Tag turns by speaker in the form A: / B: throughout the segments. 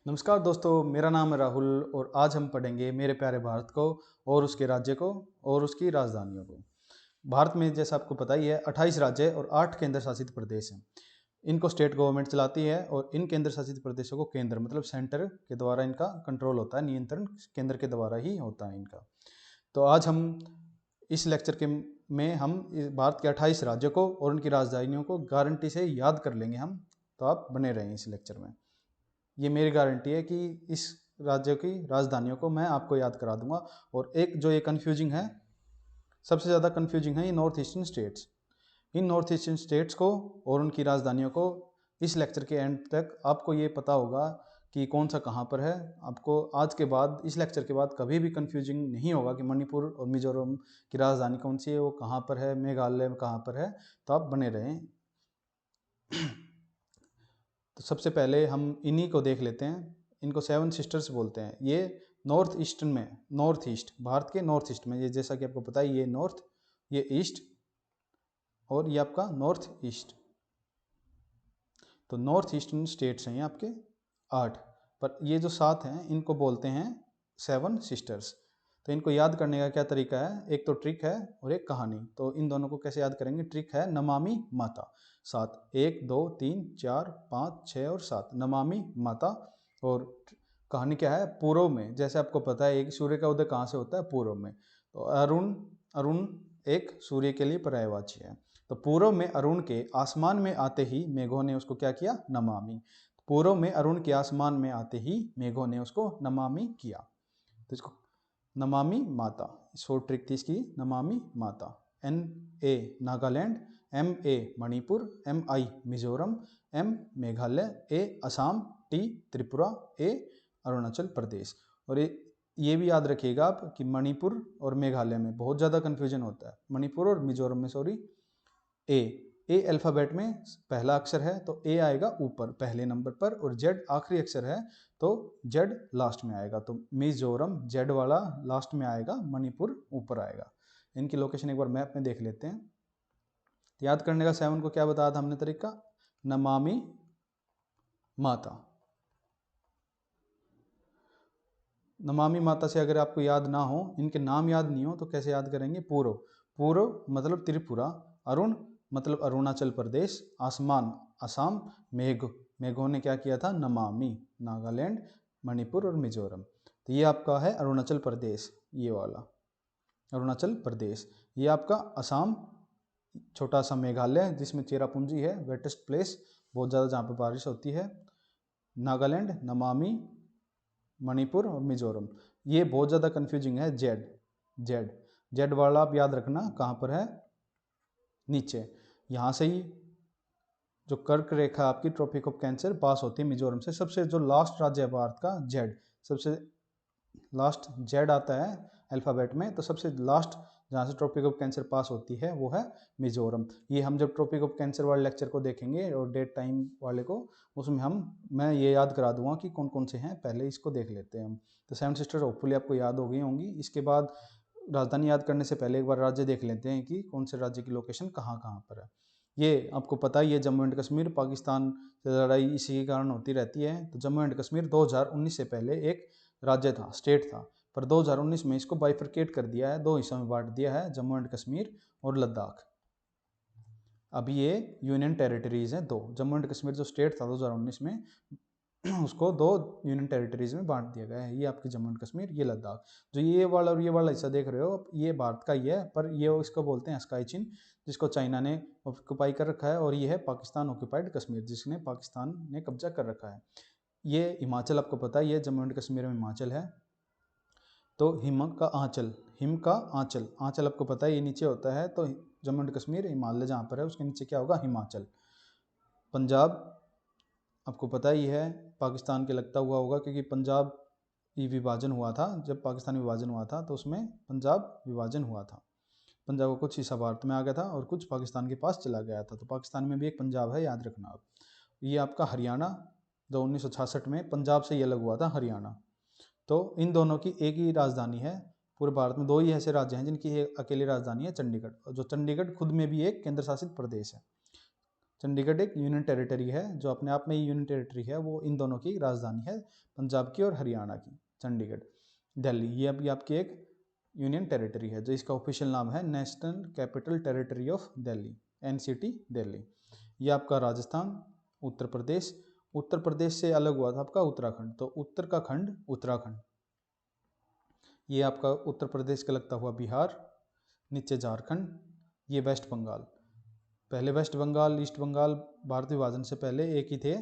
A: नमस्कार दोस्तों, मेरा नाम है राहुल और आज हम पढ़ेंगे मेरे प्यारे भारत को और उसके राज्य को और उसकी राजधानियों को। भारत में जैसा आपको पता ही है 28 राज्य और 8 केंद्र शासित प्रदेश हैं। इनको स्टेट गवर्नमेंट चलाती है और इन केंद्र शासित प्रदेशों को केंद्र मतलब सेंटर के द्वारा इनका कंट्रोल होता है, नियंत्रण केंद्र के द्वारा ही होता है इनका। तो आज हम इस लेक्चर के में हम भारत के 28 राज्यों को और उनकी राजधानियों को गारंटी से याद कर लेंगे हम। तो आप बने रहें इस लेक्चर में। ये मेरी गारंटी है कि इस राज्य की राजधानियों को मैं आपको याद करा दूंगा। और एक जो ये कन्फ्यूजिंग है, सबसे ज़्यादा कन्फ्यूजिंग है ये नॉर्थ ईस्टर्न स्टेट्स। इन नॉर्थ ईस्टर्न स्टेट्स को और उनकी राजधानियों को इस लेक्चर के एंड तक आपको ये पता होगा कि कौन सा कहाँ पर है। आपको आज के बाद इस लेक्चर के बाद कभी भी कन्फ्यूजिंग नहीं होगा कि मणिपुर और मिजोरम की राजधानी कौन सी है, वो कहाँ पर है, मेघालय में कहाँ पर है। तो आप बने रहें। तो सबसे पहले हम इन्हीं को देख लेते हैं। इनको 7 सिस्टर्स बोलते हैं। ये नॉर्थ ईस्टर्न में, नॉर्थ ईस्ट, भारत के नॉर्थ ईस्ट में, ये जैसा कि आपको पता है ये नॉर्थ, ये ईस्ट और ये आपका नॉर्थ ईस्ट। तो नॉर्थ ईस्टर्न स्टेट्स हैं ये आपके 8, पर ये जो 7 हैं इनको बोलते हैं 7 सिस्टर्स। तो इनको याद करने का क्या तरीका है, एक तो ट्रिक है और एक कहानी। तो इन दोनों को कैसे याद करेंगे, ट्रिक है नमामि माता। 7, 1 2 3 4 5 6 और 7, नमामि माता। और कहानी क्या है, पूर्व में, जैसे आपको पता है एक सूर्य का उदय कहाँ से होता है, पूर्व में। तो अरुण, अरुण एक सूर्य के लिए पर्यायवाची है। तो पूर्व में अरुण के आसमान में आते ही मेघों ने उसको क्या किया, नमामि। पूर्व में अरुण के आसमान में आते ही मेघों ने उसको नमामि किया। तो इसको नमामि माता, शॉर्ट ट्रिक थी इसकी, नमामि माता। NA Nagaland, MA Manipur, MI Mizoram, M Meghalaya, A Assam, T Tripura, A Arunachal Pradesh. और ये भी याद रखिएगा आप कि मणिपुर और मेघालय में बहुत ज़्यादा कन्फ्यूजन होता है। मणिपुर और मिजोरम में, सॉरी, ए अल्फ़ाबेट में पहला अक्षर है तो ए आएगा ऊपर पहले नंबर पर, और जेड आखिरी अक्षर है तो जेड लास्ट में आएगा। तो मिजोरम जेड वाला लास्ट में आएगा, मणिपुर ऊपर आएगा। इनकी लोकेशन एक बार मैप में देख लेते हैं। तो याद करने का 7 को क्या बताया था हमने तरीका, नमामि माता। नमामि माता से अगर आपको याद ना हो, इनके नाम याद नहीं हो, तो कैसे याद करेंगे, पूर्व, पूर्व मतलब त्रिपुरा, अरुण मतलब अरुणाचल प्रदेश, आसमान असम, मेघ, मेघों ने क्या किया था, नमामि, नागालैंड, मणिपुर और मिजोरम। तो ये आपका है अरुणाचल प्रदेश, ये वाला अरुणाचल प्रदेश। ये आपका असम, छोटा सा मेघालय जिसमें चेरापूंजी है, वेटेस्ट प्लेस, बहुत ज़्यादा जहाँ पर बारिश होती है, नागालैंड, नमामि, मणिपुर और मिजोरम। ये बहुत ज़्यादा कंफ्यूजिंग है, जेड, जेड, जेड वाला आप याद रखना कहाँ पर है, नीचे। यहाँ से ही जो कर्क रेखा आपकी ट्रॉपिक ऑफ कैंसर पास होती है मिजोरम से, सबसे जो लास्ट राज्य है भारत का, जेड, सबसे लास्ट जेड आता है अल्फ़ाबेट में। तो सबसे लास्ट जहाँ से ट्रॉपिक ऑफ कैंसर पास होती है वो है मिजोरम। ये हम जब ट्रॉपिक ऑफ कैंसर वाले लेक्चर को देखेंगे और डेट टाइम वाले को, उसमें मैं ये याद करा दूंगा कि कौन कौन से हैं, पहले इसको देख लेते हैं हम। तो 7 सिस्टर होपफुली आपको याद हो गई होंगी। इसके बाद राजधानी याद करने से पहले एक बार राज्य देख लेते हैं कि कौन से राज्य की लोकेशन कहाँ कहाँ पर है। ये आपको पता ही है, जम्मू एंड कश्मीर, पाकिस्तान से लड़ाई इसी के कारण होती रहती है। तो जम्मू एंड कश्मीर 2019 से पहले एक राज्य था, स्टेट था, पर 2019 में इसको बाइफरकेट कर दिया है, 2 हिस्सों में बांट दिया है, जम्मू एंड कश्मीर और लद्दाख। अभी ये यूनियन टेरिटरीज हैं 2। जम्मू एंड कश्मीर जो स्टेट था 2019 में, उसको 2 यूनियन टेरिटरीज में बांट दिया गया है। ये आपकी जम्मू एंड कश्मीर, ये लद्दाख। जो ये वाला और ये वाला हिस्सा देख रहे हो, ये भारत का ही है, पर ये इसको बोलते हैं स्काई चिन, जिसको चाइना ने ऑक्यूपाई कर रखा है। और ये है पाकिस्तान ऑक्यूपाइड कश्मीर, जिसने पाकिस्तान ने कब्जा कर रखा है। ये हिमाचल आपको पता है, ये जम्मू एंड कश्मीर में हिमाचल है। तो हिम का आंचल, हिम का आंचल, आंचल आपको पता है ये नीचे होता है। तो जम्मू एंड कश्मीर, हिमालय जहाँ पर है उसके नीचे क्या होगा, हिमाचल। पंजाब आपको पता ही है, पाकिस्तान के लगता हुआ होगा, क्योंकि पंजाब ही विभाजन हुआ था, जब पाकिस्तान विभाजन हुआ था तो उसमें पंजाब विभाजन हुआ था। पंजाब का कुछ हिस्सा भारत में आ गया था और कुछ पाकिस्तान के पास चला गया था। तो पाकिस्तान में भी एक पंजाब है, याद रखना आप। ये आपका हरियाणा, जो 1966 में पंजाब से ये अलग हुआ था, हरियाणा। तो इन दोनों की एक ही राजधानी है। पूरे भारत में 2 ही ऐसे राज्य हैं जिनकी एक अकेली राजधानी है, चंडीगढ़, जो चंडीगढ़ खुद में भी एक केंद्र शासित प्रदेश है। चंडीगढ़ एक यूनियन टेरिटरी है, जो अपने आप में ही यूनियन टेरिटरी है, वो इन दोनों की राजधानी है, पंजाब की और हरियाणा की, चंडीगढ़। दिल्ली, ये अभी आपकी एक यूनियन टेरिटरी है, जो इसका ऑफिशियल नाम है national capital territory of Delhi, NCT Delhi. ये आपका राजस्थान। उत्तर प्रदेश, उत्तर प्रदेश से अलग हुआ था आपका उत्तराखंड, तो उत्तर का खंड उत्तराखंड। ये आपका उत्तर प्रदेश का लगता हुआ बिहार, नीचे झारखंड, ये वेस्ट बंगाल। पहले वेस्ट बंगाल ईस्ट बंगाल भारत विभाजन से पहले एक ही थे,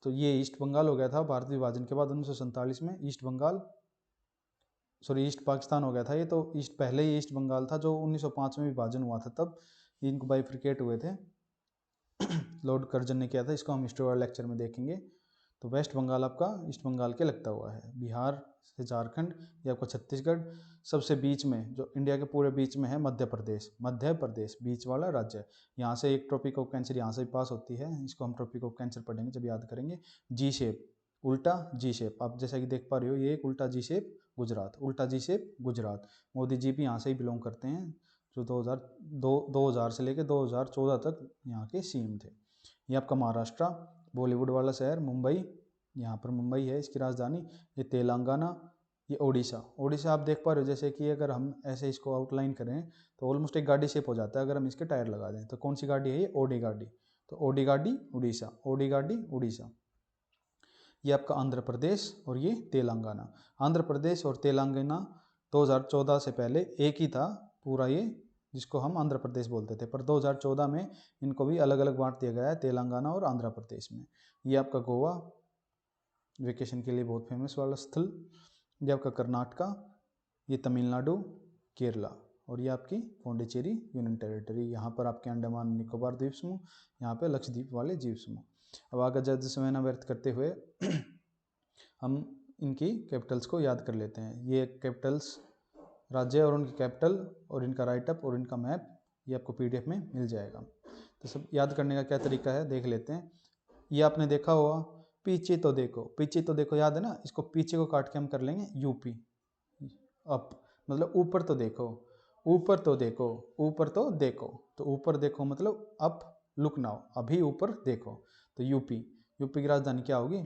A: तो ये ईस्ट बंगाल हो गया था भारत विभाजन के बाद 1947 में। ईस्ट बंगाल ईस्ट पाकिस्तान हो गया था ये, तो ईस्ट पहले ही ईस्ट बंगाल था, जो 1905 में विभाजन हुआ था, तब इनको बाइफ्रिकेट हुए थे। लॉर्ड कर्जन ने किया था, इसको हम हिस्ट्री वाले लेक्चर में देखेंगे। तो वेस्ट बंगाल आपका ईस्ट बंगाल के लगता हुआ है। बिहार से झारखंड, ये आपका छत्तीसगढ़। सबसे बीच में, जो इंडिया के पूरे बीच में है, मध्य प्रदेश। मध्य प्रदेश बीच वाला राज्य है। यहाँ से एक ट्रॉपिक ऑफ कैंसर यहाँ से भी पास होती है, इसको हम ट्रॉपिक ऑफ कैंसर पढ़ेंगे जब याद करेंगे। जी शेप, उल्टा जी शेप, आप जैसा कि देख पा रहे हो, ये एक उल्टा जी शेप गुजरात, उल्टा जी शेप गुजरात। मोदी जी भी यहाँ से ही बिलोंग करते हैं, जो 2000 से लेकर 2014 तक यहाँ के CM थे। ये आपका महाराष्ट्र, बॉलीवुड वाला शहर मुंबई, यहाँ पर मुंबई है इसकी राजधानी। ये तेलंगाना, ये ओडिशा। ओडिशा आप देख पा रहे हो, जैसे कि अगर हम ऐसे इसको आउटलाइन करें तो ऑलमोस्ट एक गाड़ी शेप हो जाता है अगर हम इसके टायर लगा दें। तो कौन सी गाड़ी है ये? ओडी गाड़ी। तो ओडी गाड़ी उड़ीसा, ओडी गाड़ी उड़ीसा। ये आपका आंध्र प्रदेश और ये तेलंगाना। आंध्र प्रदेश और तेलंगाना 2014 से पहले एक ही था पूरा ये, जिसको हम आंध्र प्रदेश बोलते थे, पर 2014 में इनको भी अलग अलग बांट दिया गया है, तेलंगाना और आंध्र प्रदेश में। ये आपका गोवा, वेकेशन के लिए बहुत फेमस वाला स्थल। ये आपका कर्नाटका, ये तमिलनाडु, केरला, और ये आपकी पौंडीचेरी यूनियन टेरिटरी। यहाँ पर आपके अंडमान निकोबार द्वीप समूह, यहाँ पे लक्षद्वीप वाले द्वीप समूह। अब आगे ज़्यादा समय न व्यर्थ करते हुए हम इनकी कैपिटल्स को याद कर लेते हैं। ये कैपिटल्स राज्य और उनकी कैपिटल और इनका राइटअप और इनका मैप, ये आपको PDF में मिल जाएगा। तो सब याद करने का क्या तरीका है देख लेते हैं। ये आपने देखा होगा, पीछे तो देखो, पीछे तो देखो, याद है ना? इसको पीछे को काट के हम कर लेंगे UP। अप मतलब ऊपर तो देखो, ऊपर तो देखो, ऊपर तो देखो। तो ऊपर देखो मतलब अप, लुक नाउ, अभी ऊपर देखो। तो UP की राजधानी क्या होगी?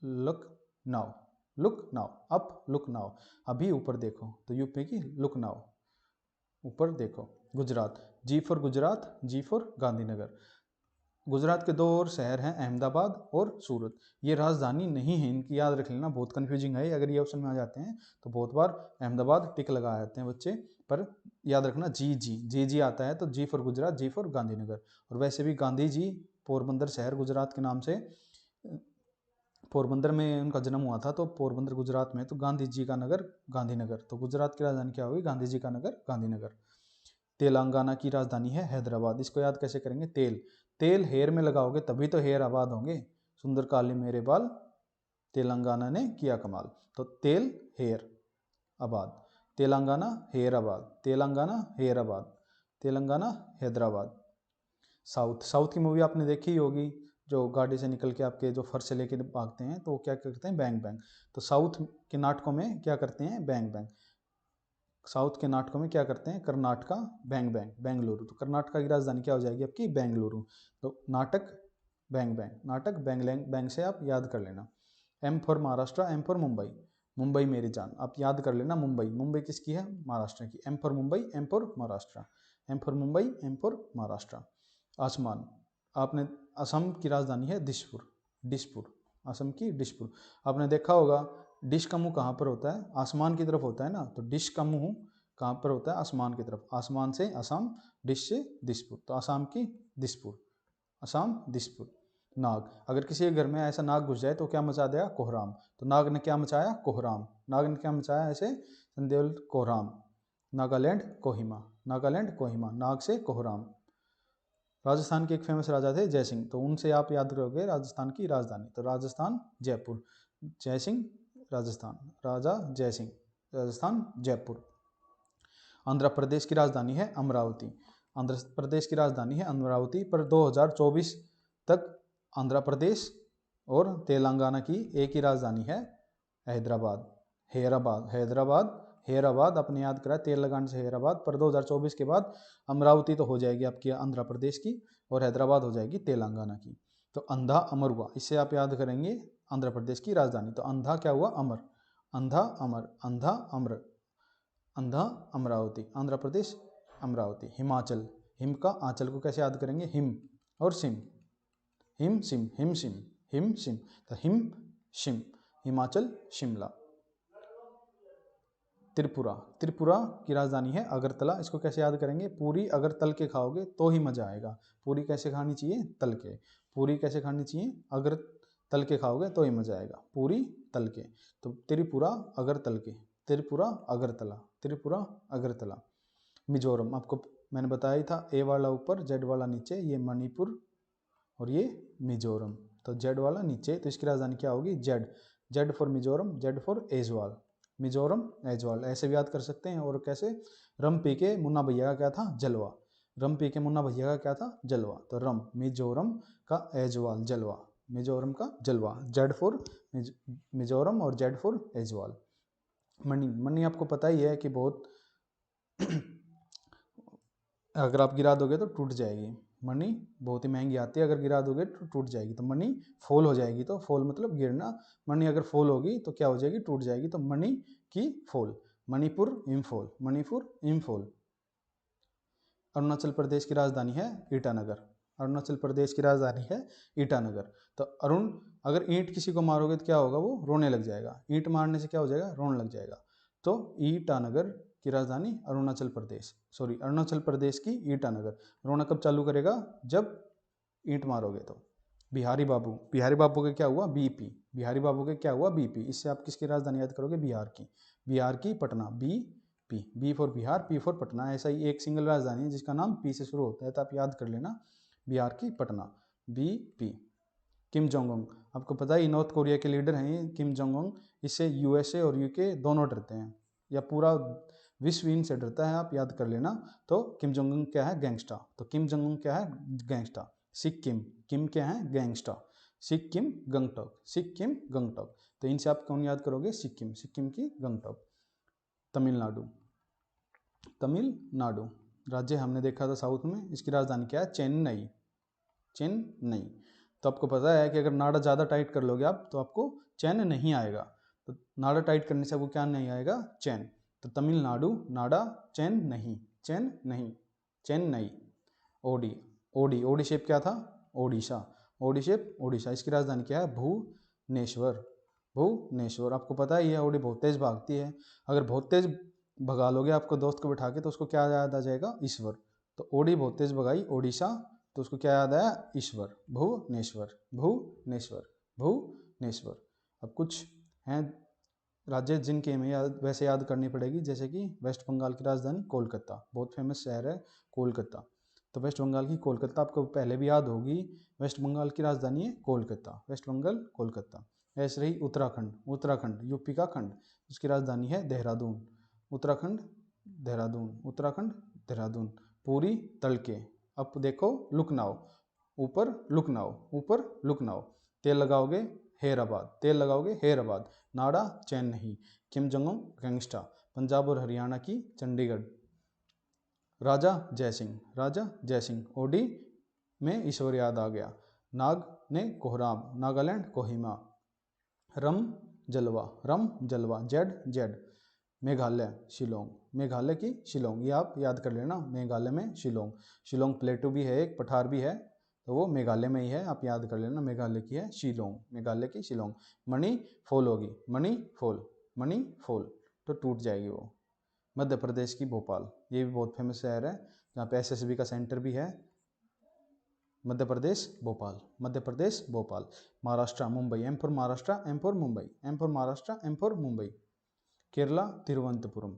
A: Lucknow, look now, up look now, अभी ऊपर देखो। तो UP की लुक नाउ, ऊपर देखो। Gujarat, G for Gujarat, G for Gandhinagar. Gujarat के 2 और शहर हैं, अहमदाबाद और सूरत। ये राजधानी नहीं है इनकी, याद रख लेना, बहुत कन्फ्यूजिंग है अगर ये ऑप्शन में आ जाते हैं तो बहुत बार अहमदाबाद टिक लगा जाते हैं बच्चे, पर याद रखना जी आता है, तो G for Gujarat, G for Gandhinagar. और वैसे भी गांधी जी पोरबंदर शहर गुजरात के नाम से, पोरबंदर में उनका जन्म हुआ था, तो पोरबंदर गुजरात में, तो गांधी जी का नगर गांधीनगर। तो गुजरात की राजधानी क्या होगी? गांधी जी का नगर गांधीनगर। तेलंगाना की राजधानी है हैदराबाद। इसको याद कैसे करेंगे? तेल हेयर में लगाओगे तभी तो हेयर आबाद होंगे। सुंदर काले मेरे बाल, तेलंगाना ने किया कमाल। तो तेल हेयर आबाद, तेलंगाना हेयर आबाद, तेलंगाना हेयर आबाद, तेलंगाना हैदराबाद। साउथ की मूवी आपने देखी होगी, जो गाड़ी से निकल के आपके जो फर्श से लेके भागते हैं, तो वो क्या करते हैं? Bang bang. तो साउथ के नाटकों में क्या करते हैं? Bang bang. साउथ के नाटकों में क्या करते हैं? Karnataka bang bang, Bengaluru. तो कर्नाटका की राजधानी क्या हो जाएगी आपकी? बेंगलुरु। तो नाटक बैंग बैंग, नाटक बैंग बैंग से आप याद कर लेना। M for Maharashtra, M for Mumbai, Mumbai मेरी जान, आप याद कर लेना। मुंबई किसकी है? महाराष्ट्र की। M for Mumbai, M for Maharashtra, M for Mumbai, M for Maharashtra. आसमान, आपने असम की राजधानी है दिसपुर, असम की दिसपुर। आपने देखा होगा डिश का मुंह कहाँ पर होता है? आसमान की तरफ होता है ना। तो डिश का मुंह कहाँ पर होता है? आसमान की तरफ। आसमान से असम, डिश से दिसपुर, तो असम की दिसपुर, असम दिसपुर। नाग, अगर किसी के घर में ऐसा नाग घुस जाए तो क्या मचा देगा? कोहराम। तो नाग ने क्या मचाया? कोहराम। नाग ने क्या मचाया? ऐसे संदेवल कोहराम। नागालैंड कोहिमा, नागालैंड कोहिमा, नाग से कोहराम। राजस्थान के एक फेमस राजा थे जयसिंह, तो उनसे आप याद करोगे राजस्थान की राजधानी। तो राजस्थान जयपुर, जयसिंह राजस्थान, राजा जयसिंह, राजस्थान जयपुर। आंध्र प्रदेश की राजधानी है अमरावती, आंध्र प्रदेश की राजधानी है अमरावती। पर 2024 तक आंध्र प्रदेश और तेलंगाना की एक ही राजधानी है हैदराबाद, हैदराबाद, हैदराबाद आपने याद करा तेल लगाने से हैदराबाद, पर 2024 के बाद अमरावती तो हो जाएगी आपकी आंध्र प्रदेश की और हैदराबाद हो जाएगी तेलंगाना की। तो अंधा अमर हुआ, इससे आप याद करेंगे आंध्र प्रदेश की राजधानी। तो अंधा क्या हुआ? अमर, अंधा अमर, अंधा अमर, अंधा अमरावती, आंध्र प्रदेश अमरावती। हिमाचल, हिम का आंचल को कैसे याद करेंगे? हिम और सिम, हिम सिम, हिम सिम, हिम सिम, तो हिम शिम, हिमाचल शिमला। त्रिपुरा, त्रिपुरा की राजधानी है अगरतला, इसको कैसे याद करेंगे? पूरी अगर तल के खाओगे तो ही मजा आएगा। पूरी कैसे खानी चाहिए? तल के। पूरी कैसे खानी चाहिए? अगर तल के खाओगे तो ही मजा आएगा, पूरी तल के। तो त्रिपुरा अगर तल के, त्रिपुरा अगरतला, त्रिपुरा अगरतला। मिजोरम, आपको मैंने बताया ही था, ए वाला ऊपर जेड वाला नीचे, ये मणिपुर और ये मिजोरम। तो जेड वाला नीचे, तो इसकी राजधानी क्या होगी? Z, Z for Mizoram, Z for Aizawl, Mizoram Aizawl, ऐसे भी याद कर सकते हैं। और कैसे? रम पी के मुन्ना भैया का क्या था? जलवा, रम पी के मुन्ना भैया का क्या था? जलवा। तो रम, मिजोरम का एजवाल, जलवा, मिजोरम का जलवा, जेड फॉर मिजोरम और Z for Aizawl. Money, money आपको पता ही है कि बहुत अगर आप गिरा दोगे तो टूट जाएगी। मनी बहुत ही महंगी आती है, अगर गिरा दोगे तो टूट जाएगी। तो मनी फॉल हो जाएगी, तो फॉल मतलब गिरना। मनी अगर फॉल होगी तो क्या हो जाएगी? टूट जाएगी। तो मनी की फॉल, मणिपुर इम्फॉल, मणिपुर इम्फॉल। अरुणाचल प्रदेश की राजधानी है ईटानगर, अरुणाचल प्रदेश की राजधानी है ईटानगर। तो अरुण, अगर ईंट किसी को मारोगे तो क्या होगा? वो रोने लग जाएगा। ईंट मारने से क्या हो जाएगा? रोने लग जाएगा। तो ईटानगर की राजधानी अरुणाचल प्रदेश, सॉरी अरुणाचल प्रदेश की ईटानगर। रोना कब चालू करेगा? जब ईंट मारोगे तो। बिहारी बाबू, बिहारी बाबू के क्या हुआ? बीपी, बिहारी बाबू के क्या हुआ? बीपी। इससे आप किसकी राजधानी याद करोगे? बिहार की, बिहार की Patna, B P, B for Bihar, P for Patna. ऐसा ही एक सिंगल राजधानी है जिसका नाम पी से शुरू होता है, तो आप याद कर लेना, बिहार की Patna, B P. Kim Jong Un, आपको पता है नॉर्थ कोरिया के लीडर हैं किम जोंग उंग। इससे यूएसए और यूके दोनों डरते हैं, या पूरा विश्व इनसे डरता है, आप याद कर लेना। तो किम जोंग उंग क्या है? गैंगस्टर। तो किम जोंग उंग क्या है? गैंगस्टर। सिक्किम, किम क्या है? गैंगस्टर। सिक्किम गंगटोक, सिक्किम गंगटोक। तो इनसे आप कौन याद करोगे? सिक्किम, सिक्किम की गंगटोक। तमिलनाडु, तमिलनाडु राज्य हमने देखा था साउथ में, इसकी राजधानी क्या है? चेन्नई, चेन्नई। तो आपको पता है कि अगर नाड़ा ज़्यादा टाइट कर लोगे आप तो आपको चैन नहीं आएगा। तो नाड़ा टाइट करने से आपको क्या नहीं आएगा? चैन। तो तमिलनाडु, नाड़ा, चैन नहीं, चैन नहीं, Chennai. O D, O D, O D shape क्या था? Odisha, O D shape Odisha. इसकी राजधानी क्या है? भुवनेश्वर, भुवनेश्वर। आपको पता ही है ओडी बहुत तेज भागती है, अगर बहुत तेज भगा लोगे आपको दोस्त को बिठा के तो उसको क्या याद आ जाएगा? ईश्वर। तो ओडी बहुत तेज भगाई ओडिशा, तो उसको क्या याद आया? ईश्वर, भुवनेश्वर, भुवनेश्वर, भुवनेश्वर। अब कुछ हैं राज्य जिनके हमें वैसे याद करनी पड़ेगी, जैसे कि वेस्ट बंगाल की राजधानी कोलकाता, बहुत फेमस शहर है कोलकाता। तो वेस्ट बंगाल की कोलकाता आपको पहले भी याद होगी, वेस्ट बंगाल की राजधानी है कोलकाता, वेस्ट बंगाल कोलकाता। ऐसे रही उत्तराखंड, उत्तराखंड यूपी का खंड, उसकी राजधानी है देहरादून, उत्तराखंड देहरादून, उत्तराखंड देहरादून। पूरी तलके, अब देखो लुकनाऊ, ऊपर लुकनाऊ, ऊपर लुकनाऊ। तेल लगाओगे हैदराबाद, तेल लगाओगे हैदराबाद। नाड़ा Chennai. Kim Jong Un gangster, Punjab और हरियाणा की चंडीगढ़। राजा जयसिंह, राजा जयसिंह। ओडी में ईश्वर याद आ गया। नाग ने कोहराम, नागालैंड कोहिमा। रम जलवा, रम जलवा, जेड जेड। मेघालय शिलोंग, मेघालय की शिलोंग, ये आप याद कर लेना, मेघालय में शिलोंग। शिलोंग प्लेटू भी है, एक पठार भी है, तो वो मेघालय में ही है, आप याद कर लेना, मेघालय की है शिलोंग, मेघालय की शिलोंग। मणि फॉल होगी, मणि फॉल, मणि फॉल, तो टूट जाएगी वो। मध्य प्रदेश की भोपाल, ये भी बहुत फेमस शहर है, जहाँ पे एसएसबी का सेंटर भी है। Madhya Pradesh Bhopal, Madhya Pradesh Bhopal. Maharashtra Mumbai, M for Maharashtra, M for Mumbai, M for Maharashtra, M for Mumbai. Kerala Thiruvananthapuram,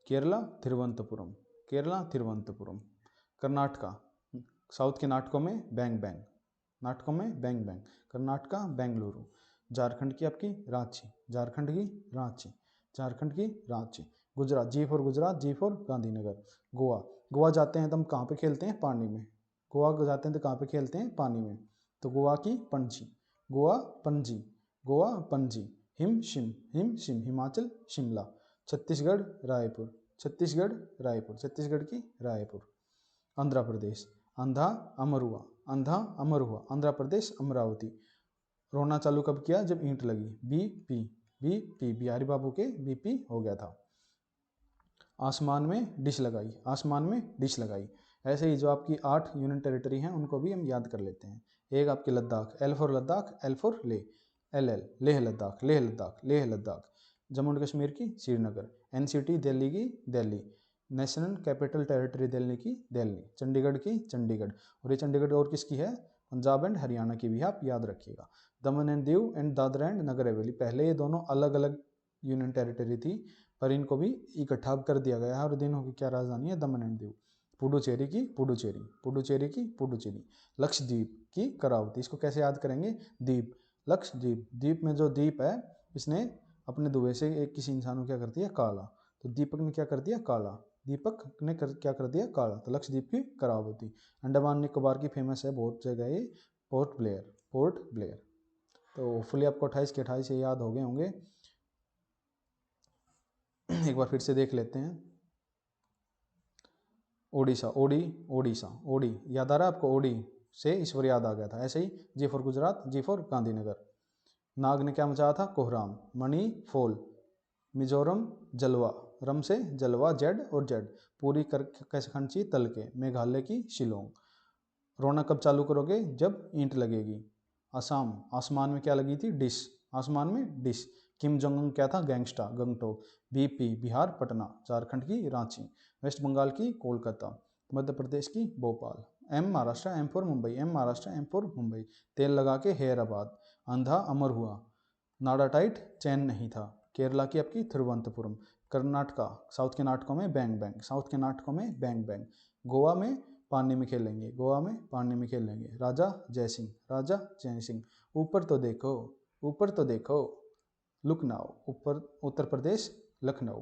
A: Kerala Thiruvananthapuram, Kerala Thiruvananthapuram. Karnataka, south के नाटकों में बैंग बैंग, नाटकों में बैंग बैंग, कर्नाटका बेंगलुरु। झारखंड की आपकी रांची, झारखंड की रांची, झारखंड की Ranchi. Gujarat, G for Gujarat, G for Gandhinagar. Goa, Goa जाते हैं तो हम कहाँ पे खेलते हैं? पानी में। गोवा जाते हैं तो कहाँ पे खेलते हैं? पानी में। तो गोवा की पणजी, गोवा पणजी, गोवा पणजी। हिम शिम, हिमाचल शिमला। छत्तीसगढ़ रायपुर, छत्तीसगढ़ रायपुर, छत्तीसगढ़ की रायपुर। आंध्र प्रदेश, आंधा अमरुआ, आंधा अमरुआ, आंध्र प्रदेश अमरावती। रोना चालू कब किया? जब ईंट लगी। बीपी, बीपी बिहारी बाबू के बीपी हो गया था। आसमान में डिश लगाई, आसमान में डिश लगाई। ऐसे ही जो आपकी 8 यूनियन टेरिटरी हैं उनको भी हम याद कर लेते हैं। एक आपकी Ladakh, L for Ladakh, L for Leh, L L Leh Ladakh, Leh Ladakh, Leh Ladakh. Jammu and Kashmir की श्रीनगर। एनसीटी दिल्ली की Delhi. National capital territory Delhi की दिल्ली। चंडीगढ़ की चंडीगढ़। और ये चंडीगढ़ और किसकी है? पंजाब एंड हरियाणा की भी आप याद रखिएगा। Daman and Diu and Dadra and Nagar Haveli, पहले ये दोनों अलग अलग यूनियन टेरिटरी थी, पर इनको भी इकट्ठा कर दिया गया है और तीनों की क्या राजधानी है? दमन एंड दीव। पुडुचेरी की पुडुचेरी, पुडुचेरी की पुडुचेरी। लक्षद्वीप की करावती। इसको कैसे याद करेंगे? द्वीप, लक्षद्वीप। द्वीप में जो द्वीप है इसने अपने धुएं से एक किसी इंसान को क्या कर दिया? काला। तो दीपक ने क्या कर दिया? काला। दीपक ने क्या कर दिया? काला। तो लक्षद्वीप की करावती। अंडमान निकोबार की फेमस है बहुत जगह ये, पोर्ट ब्लेयर, पोर्ट ब्लेयर। तो होपफुली आपको 28 के 28 ये याद हो गए होंगे। एक बार फिर से देख लेते हैं। ओडिशा, ओडी, ओडिशा, ओडी याद आ रहा है आपको? ओडी से ईश्वर याद आ गया था। ऐसे ही G for Gujarat, G for Gandhinagar. नाग ने क्या मचाया था? कोहराम। मणि फॉल। मिजोरम जलवा, रम से जलवा, जेड और जेड। पूरी कर कैसे खंडची? तल के। मेघालय की शिलोंग। रोना कब चालू करोगे? जब ईंट लगेगी। असम, आसमान में क्या लगी थी? डिश, आसमान में डिश। किम जोंग उन क्या था? गैंगस्टर, गंगटोक। बीपी बिहार पटना। झारखंड की रांची। वेस्ट बंगाल की कोलकाता। मध्य प्रदेश की Bhopal. M Maharashtra, M for Mumbai, M Maharashtra, M for Mumbai. तेल लगा के हैदराबाद। अंधा अमर हुआ। नाडा टाइट, चैन नहीं था। केरला की आपकी तिरुवनंतपुरम। कर्नाटका, साउथ के नाटकों में बैंग बैंग, साउथ के नाटकों में बैंग बैंग। गोवा में पानी में खेलेंगे, गोवा में पानी में खेलेंगे। राजा जयसिंह, राजा जयसिंह। ऊपर तो देखो, ऊपर तो देखो, लखनऊ। ऊपर उत्तर प्रदेश लखनऊ।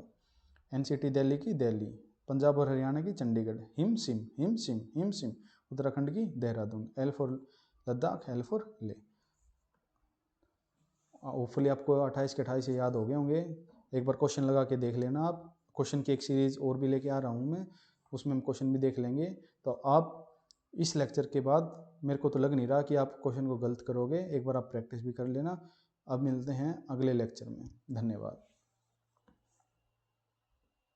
A: एनसीटी दिल्ली की दिल्ली। पंजाब और हरियाणा की चंडीगढ़। हिम सिम, हिम सिम, हिम सिम। उत्तराखंड की Dehradun. L for Ladakh, L for Leh. Hopefully आपको 28 के 28 याद हो गए होंगे। एक बार क्वेश्चन लगा के देख लेना आप। क्वेश्चन की एक सीरीज़ और भी लेके आ रहा हूँ मैं, उसमें हम क्वेश्चन भी देख लेंगे। तो आप इस लेक्चर के बाद, मेरे को तो लग नहीं रहा कि आप क्वेश्चन को गलत करोगे। एक बार आप प्रैक्टिस भी कर लेना। अब मिलते हैं अगले लेक्चर में। धन्यवाद।